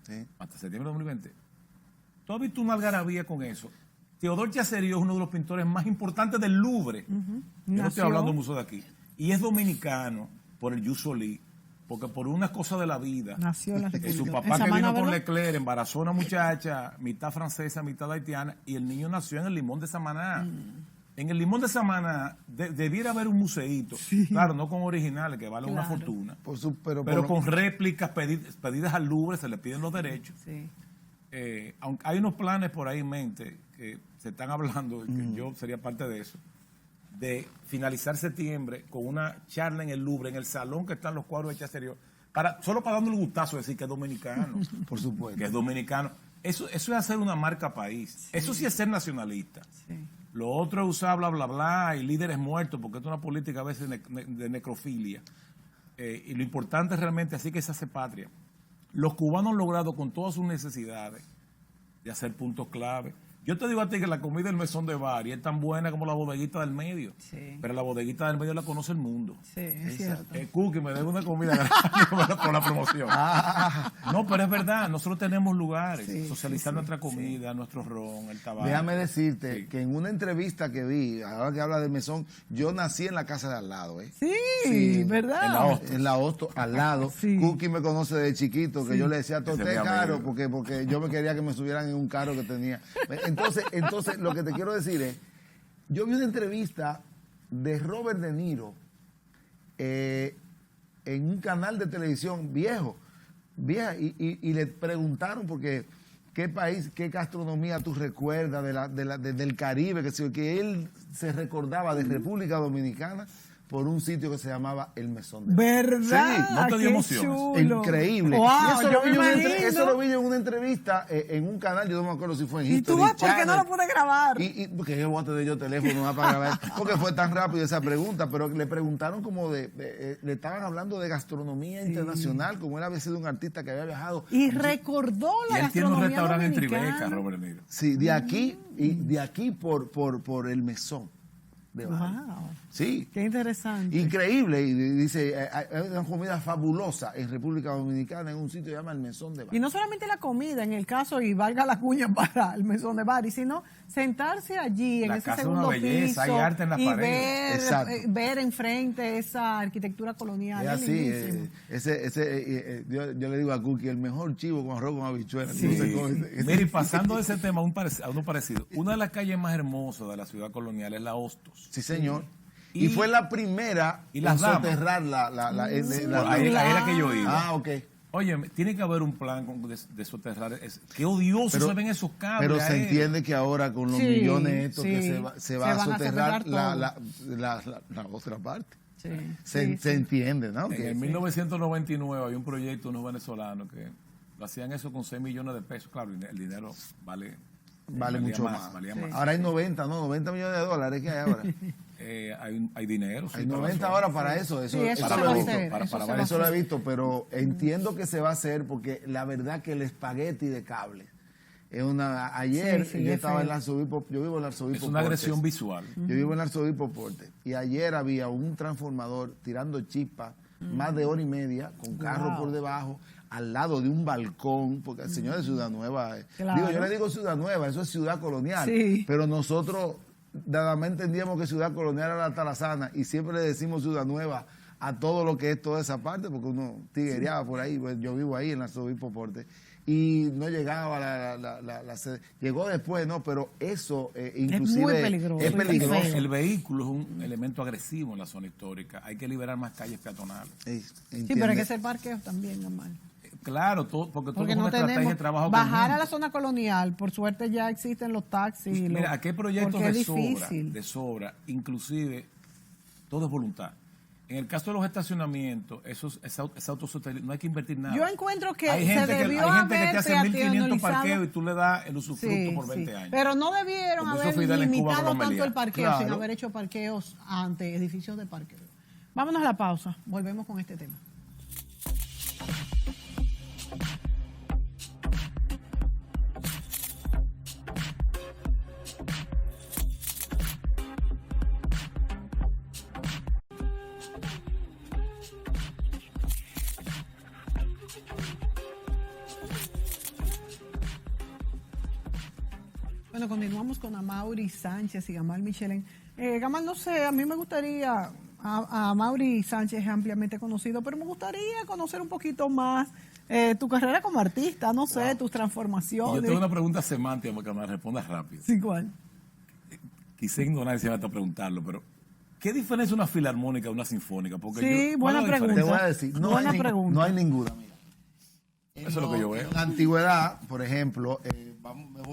Sí. Hasta septiembre del 2020. ¿Tú has visto una algarabía con eso? Teodor Chasserier es uno de los pintores más importantes del Louvre. Yo no estoy Nació. hablando del museo de aquí. Y es dominicano por el Jus Soli, porque por unas cosas de la vida. Nació en la Su República. papá En que Samaná, vino con ¿verdad? Leclerc embarazó a una muchacha, mitad francesa, mitad haitiana, y el niño nació en el Limón de Samaná. En el Limón de Samaná debiera haber un museíto, claro, no con originales que valen una Claro. fortuna, Pero pero con réplicas pedidas al Louvre, se le piden los derechos. Sí. Aunque hay unos planes por ahí en mente que se están hablando, y que yo sería parte de eso, de finalizar septiembre con una charla en el Louvre, en el salón que están los cuadros de Chasserier, solo para darle el gustazo de decir que es dominicano, por supuesto. que es dominicano. Eso es hacer una marca país. Eso sí es ser nacionalista. Sí. Lo otro es usar bla, bla, bla, y líderes muertos, porque esto es una política a veces de necrofilia. Y lo importante es realmente así que se hace patria. Los cubanos han logrado con todas sus necesidades de hacer puntos clave. Yo te digo a ti que la comida del mesón de Bari es tan buena como la bodeguita del medio. Sí. Pero la bodeguita del medio la conoce el mundo. Sí, es cierto. Cookie, me debe una comida por la promoción. No, pero es verdad, nosotros tenemos lugares, socializar nuestra comida, nuestro ron, el tabaco. Déjame decirte que en una entrevista que vi, ahora que habla de mesón, yo nací en la casa de al lado, ¿eh? Sí, ¿verdad? En la Hostos, al lado. Sí. Cookie me conoce de chiquito, que yo le decía, Ese es toté mi caro, amigo. porque yo me quería que me subieran en un carro que tenía. Entonces, lo que te quiero decir es, yo vi una entrevista de Robert De Niro en un canal de televisión vieja, y le preguntaron porque qué país, qué gastronomía tú recuerdas del Caribe, que él se recordaba de República Dominicana por un sitio que se llamaba El Mesón de Bari. ¿Verdad? Sí, no te dio Qué emociones. chulo. Increíble. Wow, Y eso, yo lo vi me eso lo imagino. vi en una entrevista en un canal, yo no me acuerdo si fue en ¿Y tú History ves por qué no Channel. lo pude grabar? Porque yo voy a tener yo teléfono más para grabar, porque fue tan rápido esa pregunta, pero le preguntaron como le estaban hablando de gastronomía internacional, como él había sido un artista que había viajado. Y recordó Y la él tiene un gastronomía restaurante en dominicana. Tribeca, Robert De Niro. Sí, de aquí, y de aquí por el mesón de Bari. Wow, Sí. qué interesante. Increíble, y dice, hay una comida fabulosa en República Dominicana, en un sitio que se llama el Mesón de Bari. Y no solamente la comida, en el caso, y valga la cuña para el mesón de Bari, sino sentarse allí en La ese casa es segundo una belleza, piso hay arte en las y paredes. Exacto. ver enfrente esa arquitectura colonial. Es Es así, lindísimo. yo le digo a Cookie, el mejor chivo con arroz con habichuelas. Sí. No sé cómo es. Mire, y pasando de ese tema a uno parecido, una de las calles más hermosas de la ciudad colonial es la Hostos. Sí, señor. Y- Y fue la primera y las en damas. soterrar Ahí era que yo iba. Ah, ok. Oye, tiene que haber un plan de soterrar. Qué odioso Pero- se ven esos cables. Pero se aéreos. entiende que ahora con los Sí, millones estos que sí. se va a van a soterrar soterrar la otra parte. Sí, Se sí. entiende, ¿no? En Que- el 1999 había un proyecto, unos venezolanos que lo hacían eso con 6 millones de pesos. Claro, el dinero vale valía mucho más. valía Sí. más. Ahora hay 90, ¿no? 90 millones de dólares que hay ahora. Hay dinero. sí, Hay para 90 eso. ahora para eso. Sí, eso eso se lo va a he visto. hacer. para- eso para se va a Eso lo he hacer. visto, pero entiendo que se va a hacer porque la verdad que el espagueti de cable es una... Ayer Sí, yo es estaba en feo. el arzobispo, yo vivo en el arzobispo Es una Portes. agresión visual. Yo vivo en el arzobispo Portes y ayer había un transformador tirando chispas más de hora y media con carro Wow. por debajo al lado de un balcón, porque el señor de Ciudad Nueva, Claro. digo, yo le digo Ciudad Nueva, eso es ciudad colonial, Sí. pero nosotros nada más entendíamos que ciudad colonial era la Tarazana y siempre le decimos Ciudad Nueva a todo lo que es toda esa parte, porque uno tiguereaba por ahí, pues, yo vivo ahí en el arzobispo Portes y no llegaba la sede. Llegó después, ¿no? Pero eso inclusive muy peligroso, es y peligroso. feo. El vehículo es un elemento agresivo en la zona histórica. Hay que liberar más calles peatonales. Ey, Sí, pero hay ¿entiende? que hacer parqueos también, normal. Claro, porque todo Porque es no una estrategia de tenemos trabajo bajar conjunto. a la zona colonial, por suerte ya existen los taxis. Mira, aquí hay proyectos porque es de difícil. sobra, inclusive todo es voluntad. En el caso de los estacionamientos, esa autosostenibilidad, no hay que invertir nada. Yo encuentro que hay se gente debió hay gente que te haber hace 1.500 peatonalizado. parqueos y tú le das el usufructo Sí, por 20 sí. años. Pero no debieron Como hizo haber Fidel en Cuba con limitado los tanto Meliá. el parqueo Claro. sin haber hecho parqueos ante edificios de parqueo. Vámonos a la pausa. Volvemos con este tema. Bueno, continuamos con Amaury Sánchez y Gamal Michelén. Gamal, no sé, a mí me gustaría, a Amaury Sánchez es ampliamente conocido, pero me gustaría conocer un poquito más tu carrera como artista, no sé, tus Y transformaciones. yo tengo una pregunta semántica para que me respondas rápido. Sí, ¿cuál? Quise ignorar si me a preguntarlo, pero ¿qué diferencia es una filarmónica de una sinfónica? Porque Sí, ¿cuál buena es la pregunta. Te diferencia? voy a decir, Buena pregunta. no hay ninguna, mira. Eso es lo que yo veo. En la antigüedad, por ejemplo,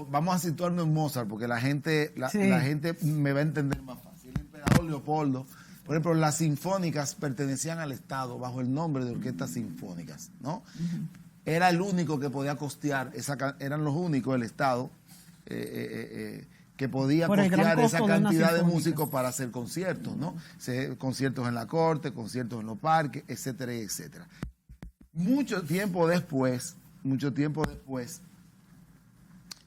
vamos a situarnos en Mozart, porque la gente Sí. la gente me va a entender más fácil. El emperador Leopoldo, por ejemplo, las sinfónicas pertenecían al Estado bajo el nombre de orquestas sinfónicas, ¿no? Era el único que podía costear, eran los únicos del Estado que podía Por el gran costear esa costo de una cantidad de sinfónica. músicos para hacer conciertos, ¿no? Conciertos en la corte, conciertos en los parques, etcétera, etcétera. Mucho tiempo después,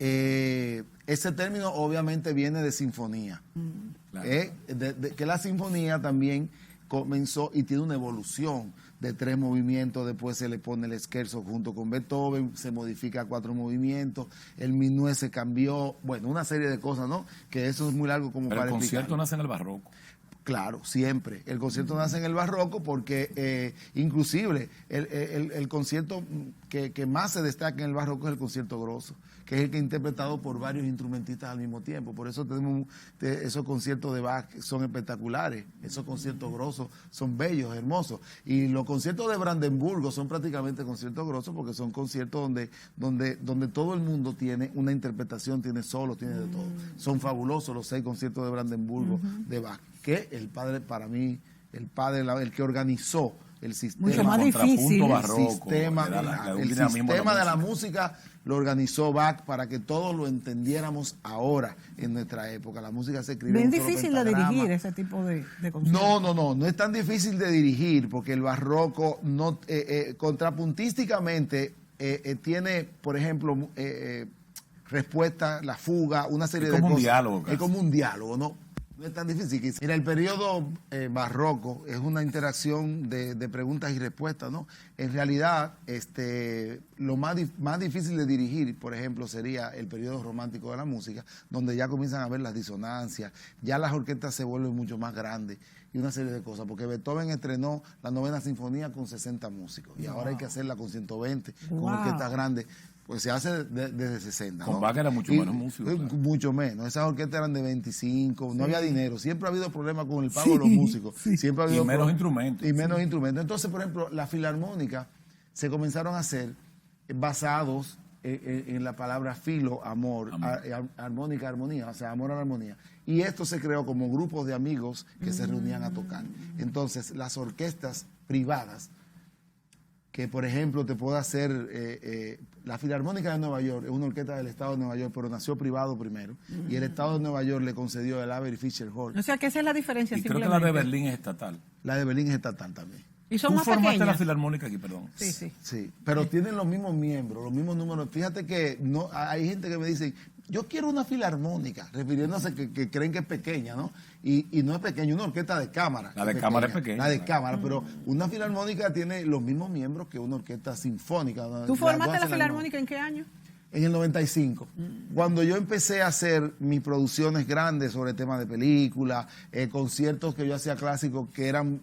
ese término obviamente viene de sinfonía. Claro. Que la sinfonía también comenzó y tiene una evolución de 3 movimientos, después se le pone el scherzo junto con Beethoven, se modifica a 4 movimientos, el minué se cambió, bueno, una serie de cosas, ¿no? Que eso es muy largo como Pero para el concierto explicarlo. nace en el barroco. Claro, siempre. El concierto nace en el barroco porque inclusive el concierto que más se destaca en el barroco es el concierto grosso, que es el que es interpretado por varios instrumentistas al mismo tiempo. Por eso tenemos esos conciertos de Bach, son espectaculares. Esos conciertos grosos son bellos, hermosos. Y los conciertos de Brandenburgo son prácticamente conciertos grosos porque son conciertos donde todo el mundo tiene una interpretación, tiene solo, tiene de todo. Son fabulosos los 6 conciertos de Brandenburgo de Bach, que el padre, para mí, el que organizó el sistema. Mucho más difícil. El sistema de la música lo organizó Bach para que todos lo entendiéramos ahora en nuestra época. La música se escribe. Bien difícil de dirigir ese tipo de conciertos. No es tan difícil de dirigir porque el barroco contrapuntísticamente tiene, por ejemplo, respuesta, la fuga, una serie de cosas. Es como un diálogo. Es como un diálogo, ¿no? No es tan difícil. Mira, el periodo barroco es una interacción de preguntas y respuestas, ¿no? En realidad, lo más difícil de dirigir, por ejemplo, sería el periodo romántico de la música, donde ya comienzan a ver las disonancias, ya las orquestas se vuelven mucho más grandes y una serie de cosas, porque Beethoven estrenó la 9ª sinfonía con 60 músicos y ahora hay que hacerla con 120, con orquestas grandes. Pues se hace desde 60. Con ¿no? Bach era mucho menos músicos. Claro. Mucho menos. Esas orquestas eran de 25, no había dinero. Siempre ha habido problemas con el pago de los músicos. Siempre ha habido y menos instrumentos. Y menos instrumentos. Entonces, por ejemplo, la filarmónica se comenzaron a hacer basados en la palabra filo, amor. Armónica, armonía, o sea, amor a la armonía. Y esto se creó como grupos de amigos que se reunían a tocar. Entonces, las orquestas privadas, que por ejemplo te puedo hacer, la Filarmónica de Nueva York es una orquesta del Estado de Nueva York, pero nació privado primero, y el Estado de Nueva York le concedió el Avery Fisher Hall. O sea que esa es la diferencia. Y creo que la de Berlín es estatal. La de Berlín es estatal también. ¿Y son Tú más formaste pequeñas? la Filarmónica aquí, perdón. Sí, pero tienen los mismos miembros, los mismos números. Fíjate que no hay gente que me dice, yo quiero una filarmónica, refiriéndose que creen que es pequeña, ¿no? Y no es pequeña, una orquesta de cámara. La de cámara es pequeña. La de cámara, pero una filarmónica tiene los mismos miembros que una orquesta sinfónica. ¿Tú formaste la Filarmónica en qué año? En el 95, cuando yo empecé a hacer mis producciones grandes sobre temas de películas, conciertos que yo hacía clásicos que eran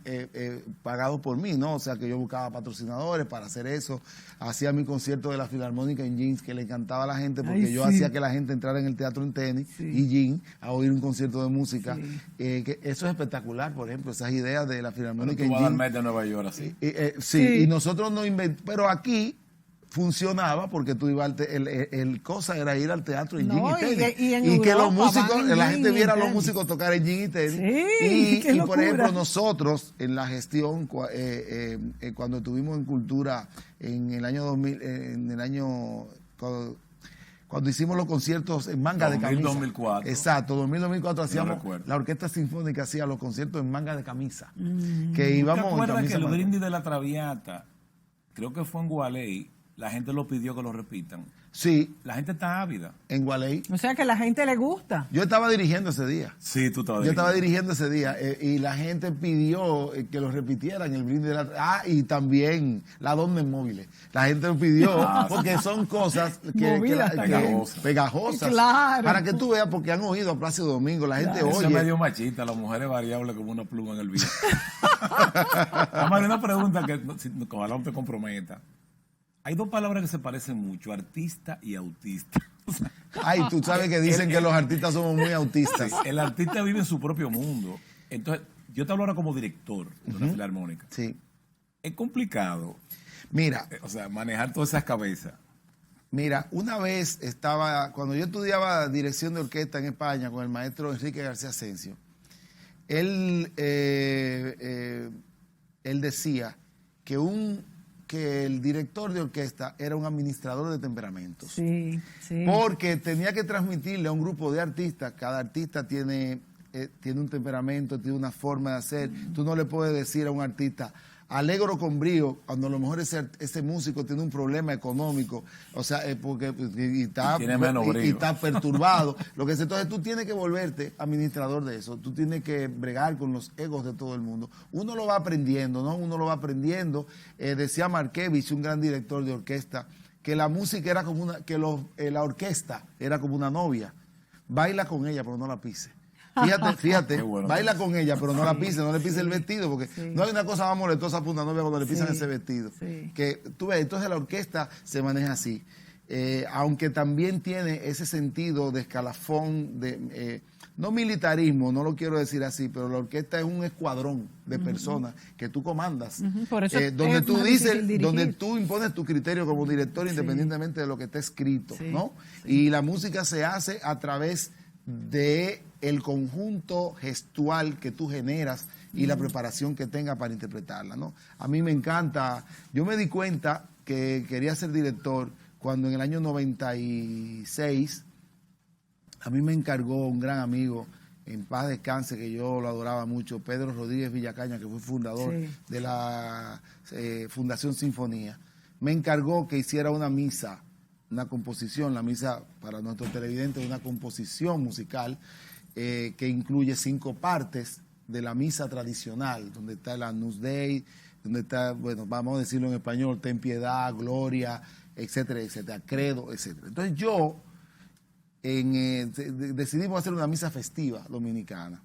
pagados por mí, ¿no? O sea, que yo buscaba patrocinadores para hacer eso. Hacía mi concierto de la Filarmónica en jeans, que le encantaba a la gente, porque yo hacía que la gente entrara en el teatro en tenis y jeans a oír un concierto de música. Que eso es espectacular, por ejemplo, esas ideas de la Filarmónica en jeans. Tú vas al Met de Nueva York así. Sí, y nosotros no inventamos, pero aquí funcionaba porque tú ibas el cosa era ir al teatro en jean y tenis y que los músicos, la gente viera a los músicos tocar en jean y tenis y por ejemplo nosotros en la gestión cuando estuvimos en Cultura en el año 2000 cuando hicimos los conciertos en manga de camisa 2004 exacto 2004 hacíamos la orquesta sinfónica hacía los conciertos en manga de camisa que íbamos ¿te acuerdas que el marcada. brindis de la Traviata creo que fue en Gualey? La gente lo pidió que lo repitan. Sí. La gente está ávida. En Gualey. O sea que a la gente le gusta. Yo estaba dirigiendo ese día. Sí, tú estabas Yo estaba dirigiendo ese día y la gente pidió que lo repitieran el brindis de la... y también la Dolmen Móviles. La gente lo pidió porque son cosas pegajosas. Claro. Para que tú veas, porque han oído a Plácido Domingo, la gente oye. Eso es medio machista, las mujeres variables como una pluma en el vino. Vamos a una pregunta que ojalá no te comprometa. Hay dos palabras que se parecen mucho, artista y autista. Ay, tú sabes que dicen que los artistas somos muy autistas. El artista vive en su propio mundo. Entonces, yo te hablo ahora como director de una filarmónica. Sí. Es complicado. Mira. O sea, manejar todas esas cabezas. Mira, una vez cuando yo estudiaba dirección de orquesta en España con el maestro Enrique García Asensio, él decía que el director de orquesta era un administrador de temperamentos. Sí. Porque tenía que transmitirle a un grupo de artistas, cada artista tiene un temperamento, tiene una forma de hacer. Tú no le puedes decir a un artista, alegro con brío, cuando a lo mejor ese músico tiene un problema económico, o sea, porque y está perturbado. Entonces tú tienes que volverte administrador de eso, tú tienes que bregar con los egos de todo el mundo. Uno lo va aprendiendo, ¿no? Uno lo va aprendiendo. Decía Markevich, un gran director de orquesta, que la música era como la orquesta era como una novia. Baila con ella, pero no la pise. Fíjate, bueno, baila con ella, pero no la pise, no le pise el vestido, porque no hay una cosa más molestosa para una novia cuando le pisan ese vestido. Que tú ves, entonces la orquesta se maneja así. Aunque también tiene ese sentido de escalafón, no militarismo, no lo quiero decir así, pero la orquesta es un escuadrón de personas que tú comandas, por eso donde tú dices, donde tú impones tu criterio como director independientemente de lo que está escrito, ¿no? Y la música se hace a través de el conjunto gestual que tú generas y la preparación que tenga para interpretarla, ¿no? A mí me encanta, yo me di cuenta que quería ser director cuando en el año 96 a mí me encargó un gran amigo, en paz descanse, que yo lo adoraba mucho, Pedro Rodríguez Villacaña, que fue fundador de la Fundación Sinfonía. Me encargó que hiciera una misa, una composición, la misa para nuestros televidentes, una composición musical que incluye 5 partes de la misa tradicional, donde está el Agnus Dei, donde está, bueno, vamos a decirlo en español, ten piedad, gloria, etcétera, etcétera, credo, etcétera. Entonces yo decidimos hacer una misa festiva dominicana.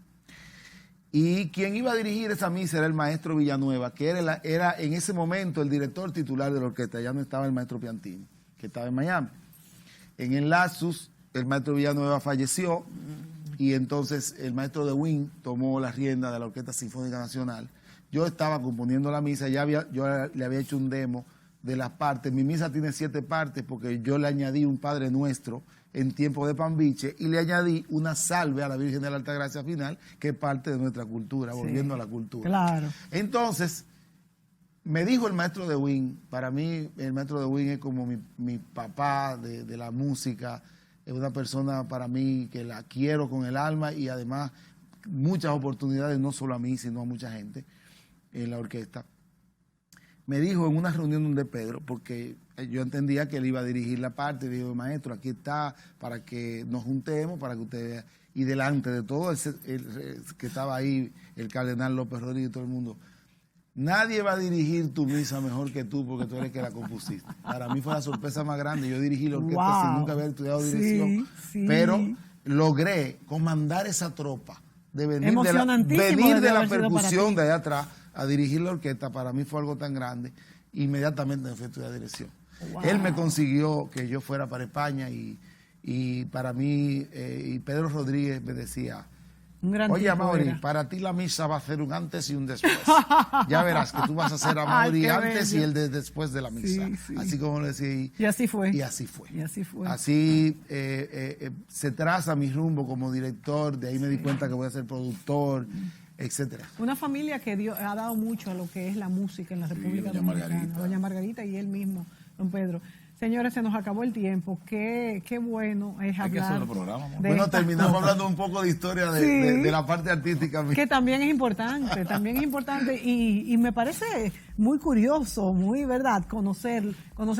Y quien iba a dirigir esa misa era el maestro Villanueva, que era en ese momento el director titular de la orquesta. Ya no estaba el maestro Piantini, que estaba en Miami. En el lapsus, el maestro Villanueva falleció y entonces el maestro de Wynn tomó la rienda de la Orquesta Sinfónica Nacional. Yo estaba componiendo la misa, yo le había hecho un demo de las partes. Mi misa tiene 7 partes porque yo le añadí un Padre Nuestro en tiempo de Pambiche y le añadí una salve a la Virgen de la Altagracia final, que es parte de nuestra cultura, volviendo a la cultura. Claro. Entonces, me dijo el maestro de Wynn, para mí el maestro de Wynn es como mi papá de la música, es una persona para mí que la quiero con el alma y además muchas oportunidades, no solo a mí, sino a mucha gente en la orquesta. Me dijo en una reunión donde Pedro, porque yo entendía que él iba a dirigir la parte, dijo, maestro, aquí está para que nos juntemos, para que usted vea. Y delante de todo el que estaba ahí, el cardenal López Rodríguez y todo el mundo, nadie va a dirigir tu misa mejor que tú porque tú eres que la compusiste. Para mí fue la sorpresa más grande. Yo dirigí la orquesta sin nunca haber estudiado dirección, pero logré comandar esa tropa de venir de la percusión de allá atrás a dirigir la orquesta. Para mí fue algo tan grande. Inmediatamente me fui a estudiar dirección. Él me consiguió que yo fuera para España y para mí, y Pedro Rodríguez me decía, oye, Mauri, para ti la misa va a ser un antes y un después. Ya verás que tú vas a hacer a Mauri antes y el después de la misa. Así como le decía. Y así fue. Y así fue. Así se traza mi rumbo como director, de ahí me di cuenta que voy a ser productor, etcétera. Una familia que ha dado mucho a lo que es la música en la República Dominicana. Doña Margarita y él mismo, don Pedro. Señores, se nos acabó el tiempo. Qué bueno es hablar. Hay que hacer otro programa. Bueno, terminamos hablando un poco de historia de la parte artística. Que también es importante, y me parece muy curioso, muy verdad, conocer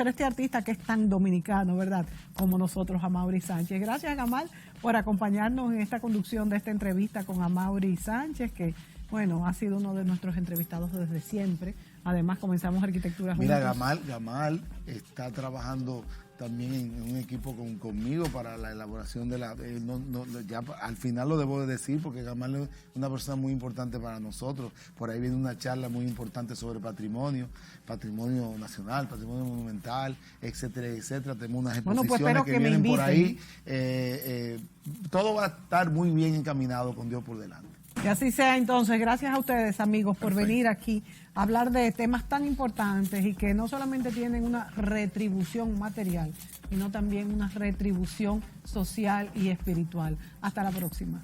este artista que es tan dominicano, ¿verdad? Como nosotros, Amaury Sánchez. Gracias, Gamal, por acompañarnos en esta conducción de esta entrevista con Amaury Sánchez, que, bueno, ha sido uno de nuestros entrevistados desde siempre. Además, comenzamos arquitectura juntos. Mira, Gamal está trabajando también en un equipo conmigo para la elaboración de la... ya al final lo debo de decir porque Gamal es una persona muy importante para nosotros. Por ahí viene una charla muy importante sobre patrimonio nacional, patrimonio monumental, etcétera, etcétera. Tenemos unas exposiciones que vienen por ahí. Todo va a estar muy bien encaminado con Dios por delante. Y así sea entonces. Gracias a ustedes, amigos, por venir aquí a hablar de temas tan importantes y que no solamente tienen una retribución material, sino también una retribución social y espiritual. Hasta la próxima.